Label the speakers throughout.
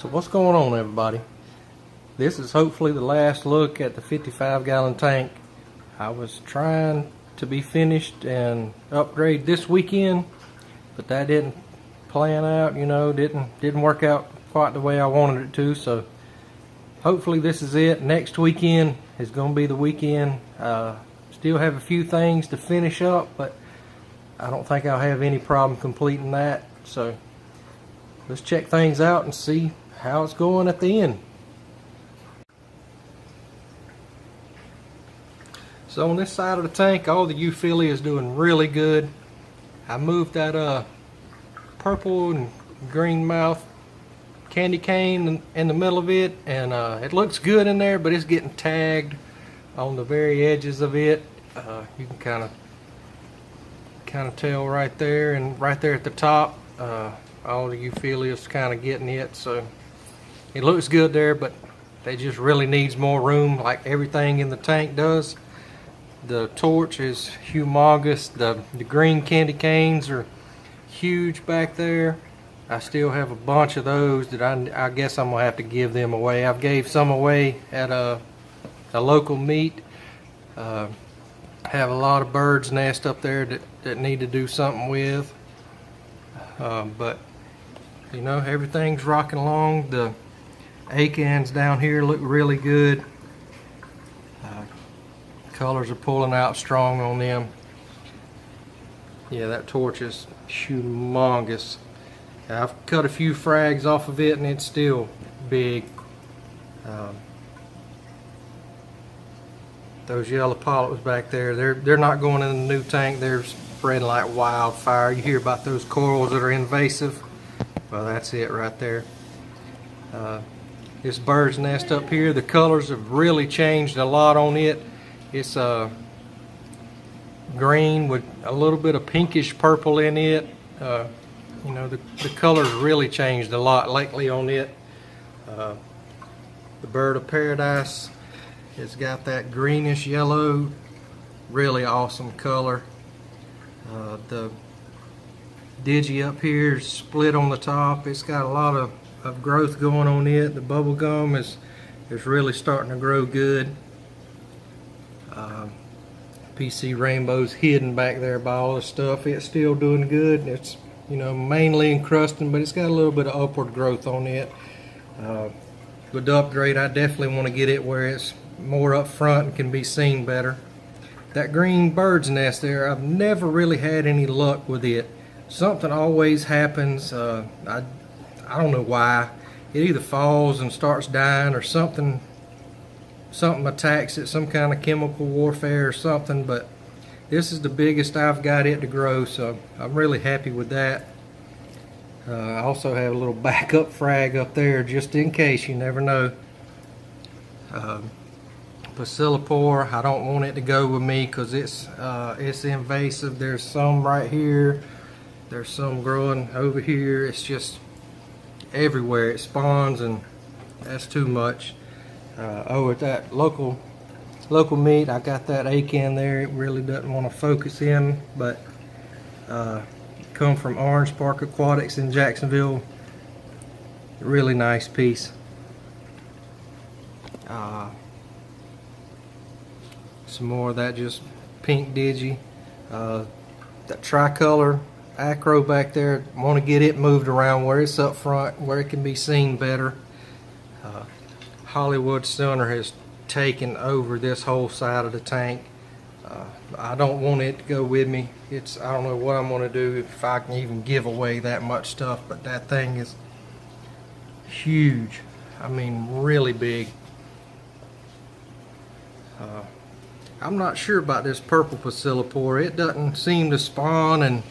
Speaker 1: So what's going on, everybody? This is hopefully the last look at the 55-gallon tank. I was trying to be finished and upgrade this weekend, but that didn't plan out, didn't work out quite the way I wanted it to. So hopefully this is it. Next weekend is going to be the weekend. Still have a few things to finish up, but I don't think I'll have any problem completing that. So let's check things out and see how it's going at the end. So on this side of the tank, all the euphyllia is doing really good. I moved that purple and green mouth candy cane in the middle of it, and it looks good in there, but it's getting tagged on the very edges of it. You can kind of tell right there, and right there at the top, all the euphyllia is kind of getting it. So it looks good there, but they just really needs more room, like everything in the tank does. The torch is humongous. The green candy canes are huge back there. I still have a bunch of those that I guess I'm gonna have to give them away. I've gave some away at a local meet. Have a lot of birds nest up there that need to do something with. But everything's rocking along. The acans down here look really good. Colors are pulling out strong on them. Yeah, that torch is humongous. I've cut a few frags off of it and it's still big. Those yellow polyps back there, they're not going in the new tank. They're spreading like wildfire. You hear about those corals that are invasive? Well, that's it right there. This bird's nest up here, the colors have really changed a lot on it. It's green with a little bit of pinkish purple in it. The colors really changed a lot lately on it. The bird of paradise has got that greenish yellow, really awesome color. The digi up here is split on the top. It's got a lot of growth going on it. The bubble gum is really starting to grow good. PC Rainbow's hidden back there by all the stuff. It's still doing good. It's mainly encrusting, but it's got a little bit of upward growth on it. With the upgrade, I definitely want to get it where it's more up front and can be seen better. That green bird's nest there, I've never really had any luck with it. Something always happens. I don't know why. It either falls and starts dying, or something attacks it, some kind of chemical warfare or something. But this is the biggest I've got it to grow, so I'm really happy with that. I also have a little backup frag up there just in case, you never know. Bacillipore, I don't want it to go with me because it's invasive. There's some right here, there's some growing over here. It's just everywhere. It spawns, and that's too much. At that local meet, I got that acan there. It really doesn't want to focus in, but come from Orange Park Aquatics in Jacksonville. Really nice piece. Some more of that just pink digi. That tricolor acro back there, want to get it moved around where it's up front, where it can be seen better. Hollywood Center has taken over this whole side of the tank. I don't want it to go with me. I don't know what I'm going to do if I can even give away that much stuff, but that thing is huge. I mean, really big. I'm not sure about this purple bacillipore. It doesn't seem to spawn and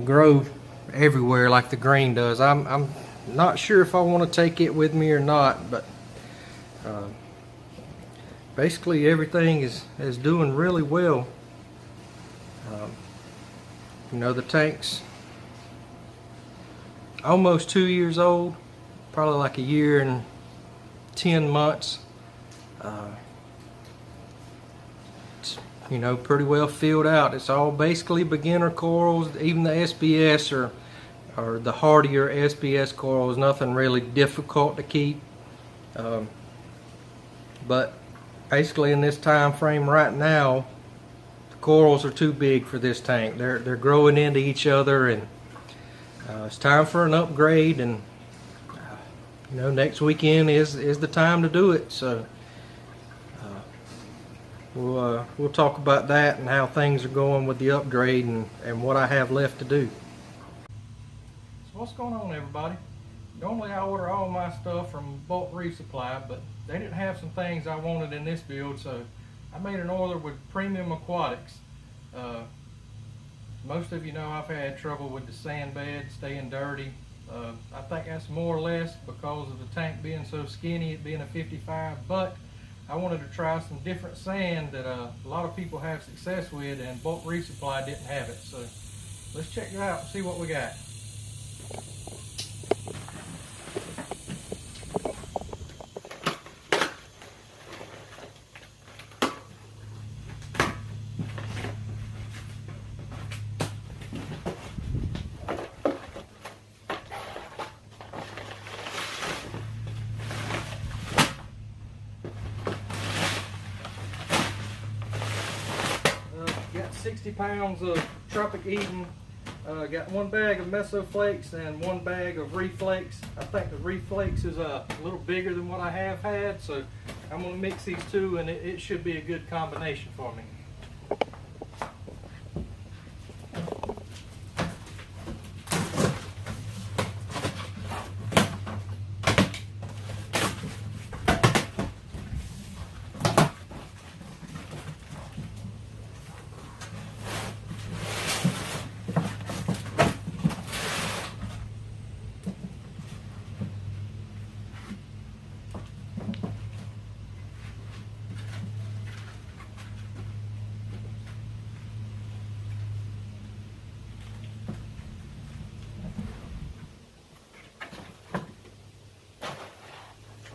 Speaker 1: grow everywhere like the green does. I'm not sure if I want to take it with me or not, but basically everything is doing really well. The tank's almost 2 years old, probably like a year and 10 months. It's pretty well filled out. It's all basically beginner corals. Even the SBS are or the hardier SBS corals. Nothing really difficult to keep, but basically in this time frame right now, the corals are too big for this tank. They're growing into each other, and it's time for an upgrade. And you know, next weekend is the time to do it. So we'll talk about that and how things are going with the upgrade and what I have left to do. So what's going on, everybody? Normally I order all my stuff from bulk reef supply, but they didn't have some things I wanted in this build, so I made an order with Premium Aquatics. Most of you know I've had trouble with the sand bed staying dirty. I think that's more or less because of the tank being so skinny, it being a 55, but I wanted to try some different sand that a lot of people have success with, and bulk reef supply didn't have it. So let's check it out and see what we got. Got 60 pounds of Tropic Eden. Got 1 bag of Meso Flakes and 1 bag of Reef Flakes. I think the Reef Flakes is a little bigger than what I have had, so I'm going to mix these two, and it should be a good combination for me.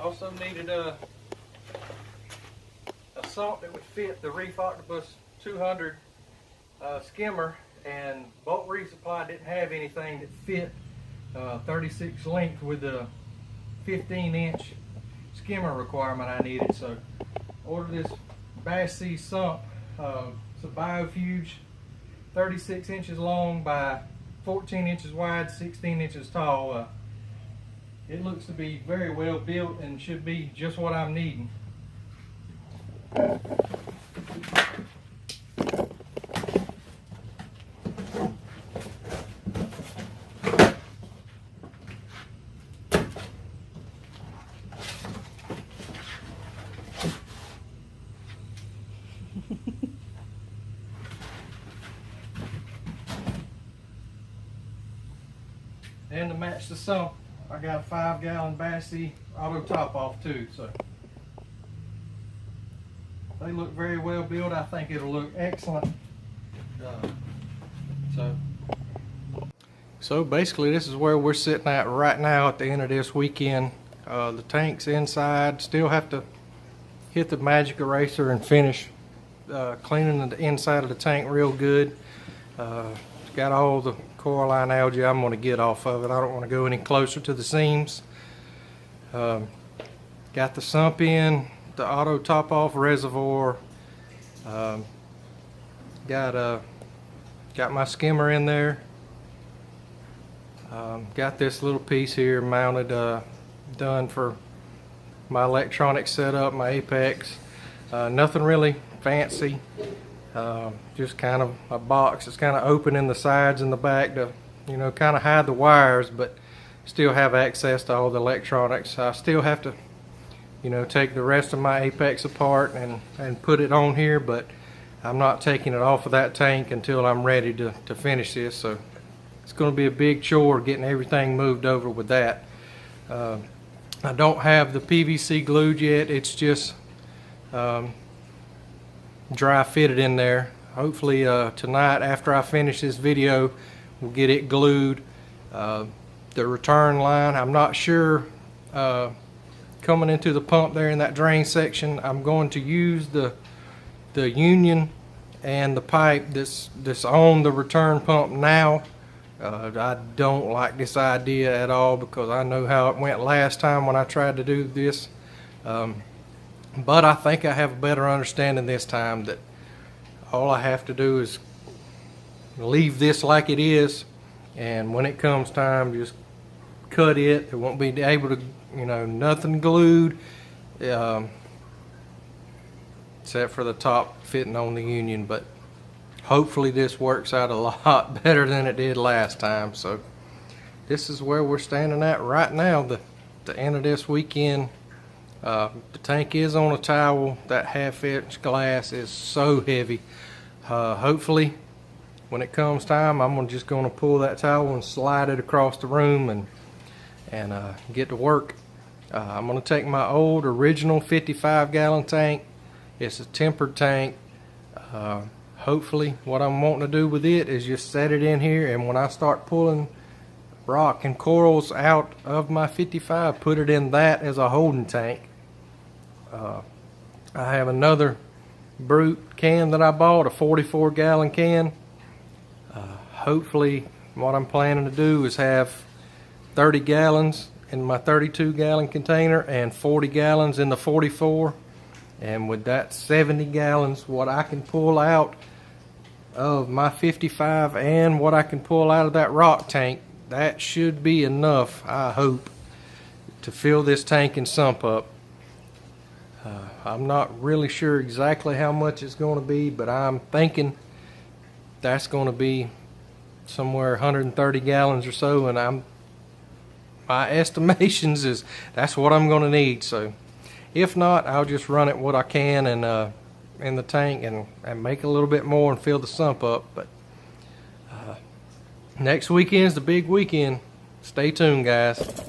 Speaker 1: Also needed a sump that would fit the Reef Octopus 200 skimmer, and bulk reef supply didn't have anything that fit 36 length with the 15-inch skimmer requirement I needed. So ordered this bashsea sump. It's a biofuge, 36 inches long by 14 inches wide, 16 inches tall. It looks to be very well built and should be just what I'm needing. And to match the sump, I got a 5-gallon bashsea auto top off too, so they look very well built. I think it'll look excellent. So basically this is where we're sitting at right now at the end of this weekend. The tank's inside. Still have to hit the magic eraser and finish cleaning the inside of the tank real good. It's got all the coralline algae I'm going to get off of it. I don't want to go any closer to the seams. Got the sump in, the auto top off reservoir. Got my skimmer in there. Got this little piece here mounted, done for my electronic setup, my Apex. Nothing really fancy. Just kind of a box. It's kind of open in the sides and the back to, you know, kind of hide the wires, but still have access to all the electronics. I still have to, you know, take the rest of my Apex apart and put it on here, but I'm not taking it off of that tank until I'm ready to finish this. So it's going to be a big chore getting everything moved over with that. I don't have the PVC glued yet. It's just dry fitted in there. Hopefully tonight after I finish this video we'll get it glued. The return line, I'm not sure, coming into the pump there in that drain section, I'm going to use the union and the pipe that's on the return pump now I don't like this idea at all because I know how it went last time when I tried to do this. But I think I have a better understanding this time that all I have to do is leave this like it is, and when it comes time, just cut it. It won't be able to, nothing glued, except for the top fitting on the union. But hopefully this works out a lot better than it did last time. So this is where we're standing at right now, the end of this weekend. The tank is on a towel. That 1/2 inch glass is so heavy. Hopefully when it comes time, I'm just going to pull that towel and slide it across the room and get to work. I'm going to take my old original 55-gallon tank. It's a tempered tank. Hopefully what I'm wanting to do with it is just set it in here, and when I start pulling rock and corals out of my 55, put it in that as a holding tank. I have another brute can that I bought, a 44-gallon can. Hopefully what I'm planning to do is have 30 gallons in my 32-gallon container and 40 gallons in the 44, and with that 70 gallons, what I can pull out of my 55 and what I can pull out of that rock tank, that should be enough, I hope, to fill this tank and sump up. I'm not really sure exactly how much it's going to be, but I'm thinking that's going to be somewhere 130 gallons or so, and my estimations is that's what I'm going to need. So if not, I'll just run it what I can and in the tank and make a little bit more and fill the sump up. But next weekend's the big weekend. Stay tuned, guys.